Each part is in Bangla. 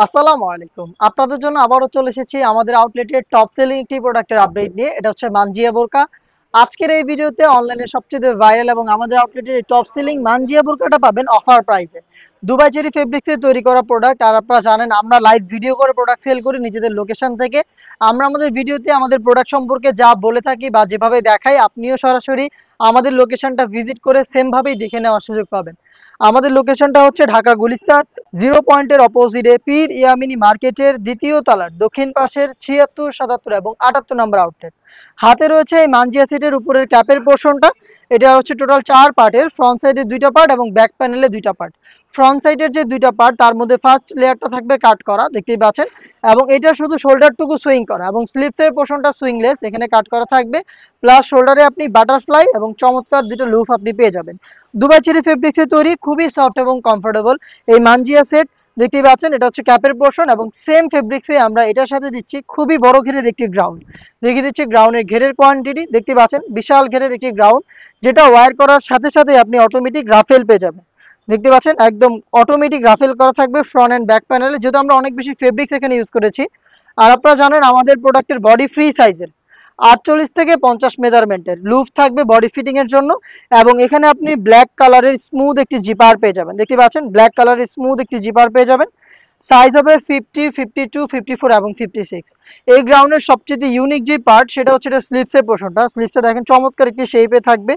আসসালামু আলাইকুম। আপনাদের জন্য আবারও চলে এসেছি আমাদের আউটলেটের টপ সেলিং একটি প্রোডাক্টের আপডেট নিয়ে। এটা হচ্ছে মানজিয়া বোরকা। আজকের এই ভিডিওতে অনলাইনে সবচেয়ে ভাইরাল এবং আমাদের আউটলেটের টপ সেলিং মানজিয়া বোরকাটা পাবেন অফার প্রাইসে। দুবাই চেরি ফেব্রিক্সে তৈরি করা প্রোডাক্ট। আর আপনারা জানেন আমরা লাইভ ভিডিও করে প্রোডাক্ট সেল করি নিজেদের লোকেশন থেকে। আমরা আমাদের ভিডিওতে আমাদের প্রোডাক্ট সম্পর্কে যা বলে থাকি বা যেভাবে দেখাই, আপনিও সরাসরি আমাদের লোকেশনটা ভিজিট করে সেম ভাবেই দেখে নেওয়ার সুযোগ পাবেন। আমাদের লোকেশনটা হচ্ছে ঢাকা গুলিস্তান জিরো পয়েন্টের অপোজিটে পীর ইয়ামিনী মার্কেটের দ্বিতীয় তলার দক্ষিণ পাশের ৭৬, ৭৭ এবং ৭৮ নম্বর আউটলেট। হাতে রয়েছে এই মানজিয়া সেটের উপরের ক্যাপের পোর্শনটা। এটা হচ্ছে টোটাল 4 পার্টের, ফ্রন্ট সাইডে 2টা পার্ট এবং ব্যাক প্যানেলে 2টা পার্ট। ফ্রন্ট সাইডের যে 2টা পার্ট তার মধ্যে ফার্স্ট লেয়ারটা থাকবে কাট করা, দেখতেই পাচ্ছেন, এবং এটা শুধু শোল্ডারটুকু সুইং করা এবং স্লিপসের পোর্শনটা সুইংলেস, এখানে কাট করা থাকবে। প্লাস শোল্ডারে আপনি বাটারফ্লাই এবং চমৎকার দুটো লুপ আপনি পেয়ে যাবেন। দুবাই চেরি ফেব্রিক্সে তৈরি, খুবই সফট এবং কমফোর্টেবল এই মানজিয়া সেট। দেখতেই পাচ্ছেন এটা হচ্ছে ক্যাপের পোর্শন এবং সেম ফেব্রিক্সে আমরা এটার সাথে দিচ্ছি খুবই বড় ঘেরের একটি গ্রাউন্ড। দেখিয়ে দিচ্ছি গ্রাউন্ডের ঘেরের কোয়ান্টিটি, দেখতে পাচ্ছেন বিশাল ঘেরের একটি গ্রাউন্ড, যেটা ওয়্যার করার সাথে সাথে আপনি অটোমেটিক রাফেল পেয়ে যাবেন। দেখতে পাচ্ছেন একদম অটোমেটিক রাফেল করা থাকবে ফ্রন্ট এন্ড ব্যাক প্যানেলে, যেহেতু আমরা অনেক বেশি ফেব্রিক্স এখানে ইউজ করেছি। আর আপনারা জানেন আমাদের প্রোডাক্টের বডি ফ্রি সাইজের ৪৮ থেকে 50 মেজারমেন্টের লুপ থাকবে বডি ফিটিং এর জন্য। এবং এখানে আপনি ব্ল্যাক কালারের স্মুথ একটি জিপার পেয়ে যাবেন। দেখতে পাচ্ছেন ব্ল্যাক কালারের স্মুথ একটি জিপার পেয়ে যাবেন। সাইজ হবে 50, 52, 54 এবং 56। এই গ্রাউন্ডের সবচেয়ে ইউনিক যে পার্ট সেটা হচ্ছে এটা স্লিপসের পোর্শনটা। স্লিপসটা দেখেন চমৎকার একটি শেপে থাকবে,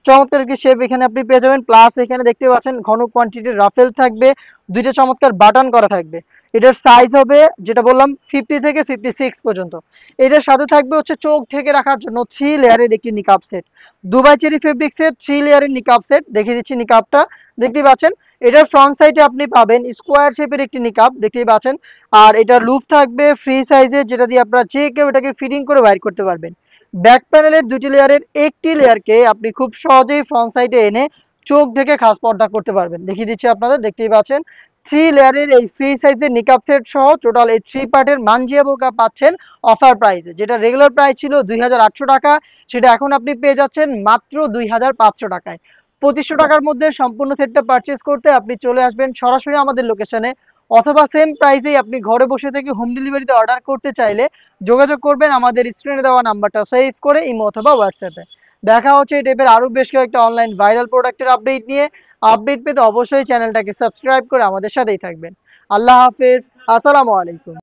চমৎকার একটি শেপ এখানে আপনি পেয়ে যাবেন। প্লাস এখানে দেখতে পাচ্ছেন ঘন কোয়ান্টিটির রাফেল থাকবে, দুইটা চমৎকার বাটন করা থাকবে। এটার সাইজ হবে যেটা বললাম 50 থেকে 56 পর্যন্ত। এটার সাথে থাকবে হচ্ছে চোখ ঢেকে রাখার জন্য 3 লেয়ারের একটি নিকাব সেট। দুবাই চেরি ফেব্রিক্সের 3 লেয়ারের নিকাব সেট, দেখিয়ে দিচ্ছি নিকাবটা। দেখতেই পাচ্ছেন এটার ফ্রন্ট সাইডে আপনি পাবেন স্কোয়ার শেপের একটি নিকাব, দেখতেই পাচ্ছেন। আর এটার লুপ থাকবে ফ্রি সাইজে, যেটা দিয়ে আপনারা যে কেউ এটাকে ফিটিং করে বাইর করতে পারবেন। ব্যাক প্যানেলের 2টি লেয়ারের একটি লেয়ারকে আপনি খুব সহজেই ফ্রন্ট সাইডে এনে চোখ ঢেকে খাস পর্দা করতে পারবেন। দেখিয়ে দিচ্ছি আপনাদের, দেখতেই পাচ্ছেন 3 লেয়ারের এই ফ্রি সাইজের নিকাব সেট সহ টোটাল এই 3 পার্টের মানজিয়া বোরকা পাচ্ছেন অফার প্রাইসে। যেটা রেগুলার প্রাইস ছিল ২৮০০ টাকা, সেটা এখন আপনি পেয়ে যাচ্ছেন মাত্র ২৫০০ টাকায়। ২৫০০ টাকার মধ্যে সম্পূর্ণ সেটটা পারচেজ করতে আপনি চলে আসবেন সরাসরি আমাদের লোকেশনে, অথবা সেম প্রাইসেই আপনি ঘরে বসে থেকে হোম ডেলিভারিতে অর্ডার করতে চাইলে যোগাযোগ করবেন আমাদের স্ক্রিনে দেওয়া নাম্বারটা সেভ করে ইমো অথবা হোয়াটসঅ্যাপে। দেখা হচ্ছে এই টাইপের আরো বেশ কয়েকটা অনলাইন ভাইরাল প্রোডাক্টের আপডেট নিয়ে। আপডেট পেতে অবশ্যই চ্যানেলটাকে সাবস্ক্রাইব করে আমাদের সাথেই থাকবেন। আল্লাহ হাফেজ, আসসালামু আলাইকুম।